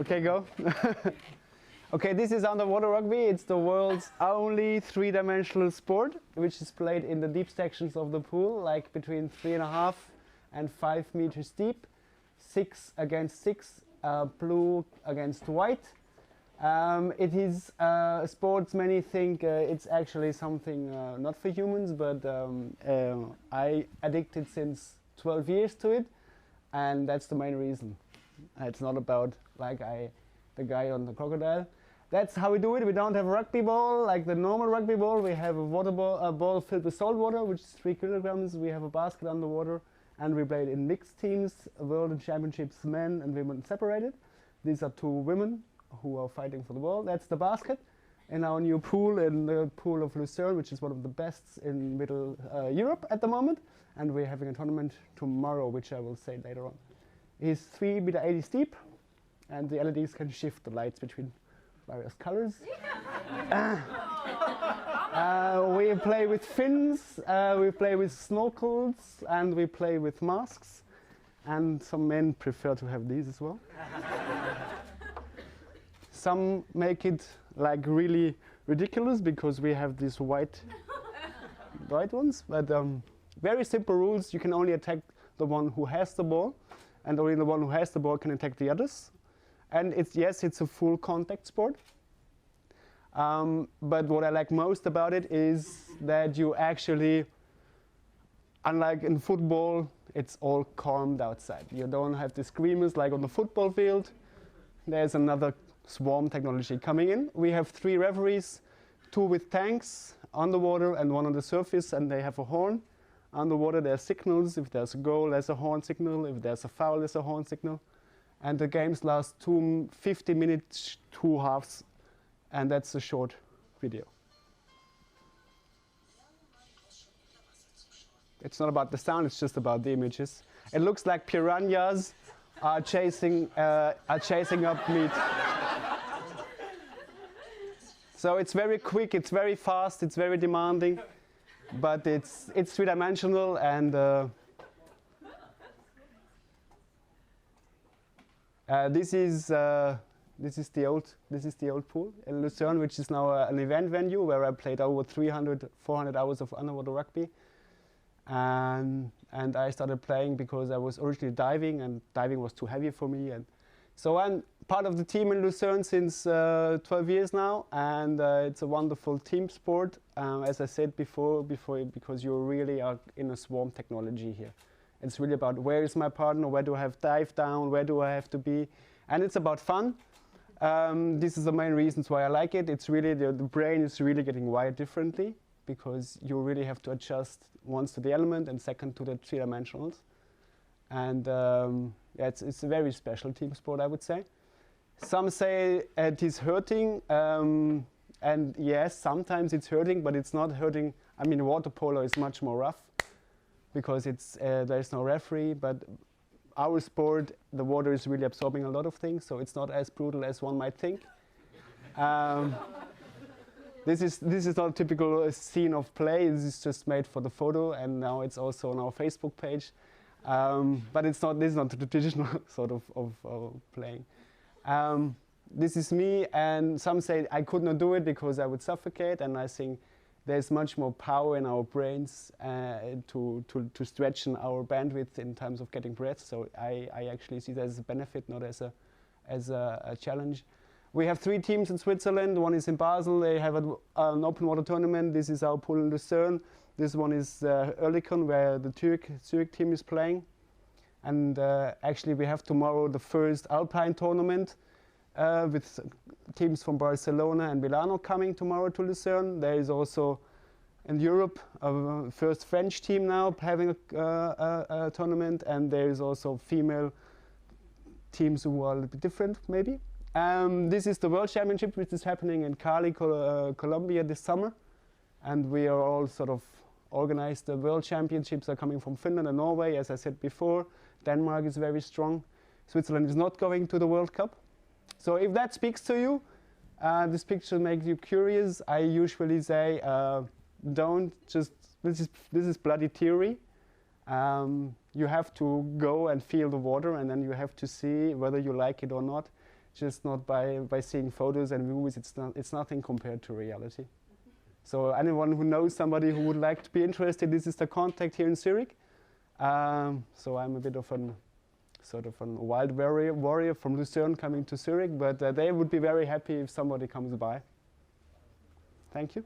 Okay, go. Okay, this is underwater rugby. It's the world's only three-dimensional sport, which is played in the deep sections of the pool, like between 3.5 and 5 meters deep, 6 against 6, blue against white. It is a sport many think it's actually something not for humans, but I addicted since 12 years to it, and that's the main reason. It's not about like the guy on the crocodile. That's how we do it. We don't have a rugby ball like the normal rugby ball. We have a water ball, a ball filled with salt water, which is 3 kilograms. We have a basket underwater, and we play it in mixed teams, world championships, men and women separated. These are 2 women who are fighting for the ball. That's the basket in our new pool, in the pool of Lucerne, which is one of the best in Middle Europe at the moment. And we're having a tournament tomorrow, which I will say later on. It's 3.80 meters steep, and the LEDs can shift the lights between various colors. We play with fins, we play with snorkels, and we play with masks. And some men prefer to have these as well. Some make it like really ridiculous because we have these white ones, but very simple rules. You can only attack the one who has the ball, and only the one who has the ball can attack the others. And it's a full contact sport. But what I like most about it is that you actually, unlike in football, it's all calmed outside. You don't have the screamers like on the football field. There's another swarm technology coming in. We have 3 referees, 2 with tanks underwater and 1 on the surface, and they have a horn. Underwater there are signals. If there's a goal, there's a horn signal. If there's a foul, there's a horn signal. And the games last 50 minutes, 2 halves, and that's a short video. It's not about the sound, it's just about the images. It looks like piranhas are chasing up meat. So it's very quick, it's very fast, it's very demanding, but it's 3-dimensional, and this is the old pool in Lucerne, which is now an event venue where I played over 400 hours of underwater rugby. And I started playing because I was originally diving, and diving was too heavy for me. And so I'm part of the team in Lucerne since 12 years now, and it's a wonderful team sport. As I said before, because you really are in a swarm technology here. It's really about where is my partner, where do I have dive down, where do I have to be, and it's about fun. This is the main reasons why I like it. It's really the brain is really getting wired differently, because you really have to adjust once to the element and second to the 3 dimensionals. And it's a very special team sport, I would say. Some say it is hurting, and yes, sometimes it's hurting, but it's not hurting. I mean, water polo is much more rough because there's no referee, but our sport, the water is really absorbing a lot of things, so it's not as brutal as one might think. This is not a typical scene of play. This is just made for the photo, and now it's also on our Facebook page. But this is not the traditional sort of playing. This is me, and some say I could not do it because I would suffocate, and I think there's much more power in our brains to stretch our bandwidth in terms of getting breath. So I actually see that as a benefit, not as a challenge. We have 3 teams in Switzerland. One is in Basel. They have an open water tournament. This is our pool in Lucerne. This one is Oerlikon, where the Zürich team is playing. And actually we have tomorrow the first Alpine tournament with teams from Barcelona and Milano coming tomorrow to Lucerne. There is also in Europe a first French team now having a tournament, and there is also female teams who are a little bit different maybe. This is the World Championship, which is happening in Cali, Colombia this summer. And we are all sort of organized. The World Championships are coming from Finland and Norway, as I said before. Denmark is very strong. Switzerland is not going to the World Cup. So if that speaks to you, this picture makes you curious, I usually say, don't just, this is bloody theory. You have to go and feel the water, and then you have to see whether you like it or not. Just not by seeing photos and movies. It's nothing compared to reality. So anyone who knows somebody who would like to be interested, this is the contact here in Zurich. So I'm a bit of an sort of a wild warrior from Lucerne coming to Zurich, but they would be very happy if somebody comes by. Thank you.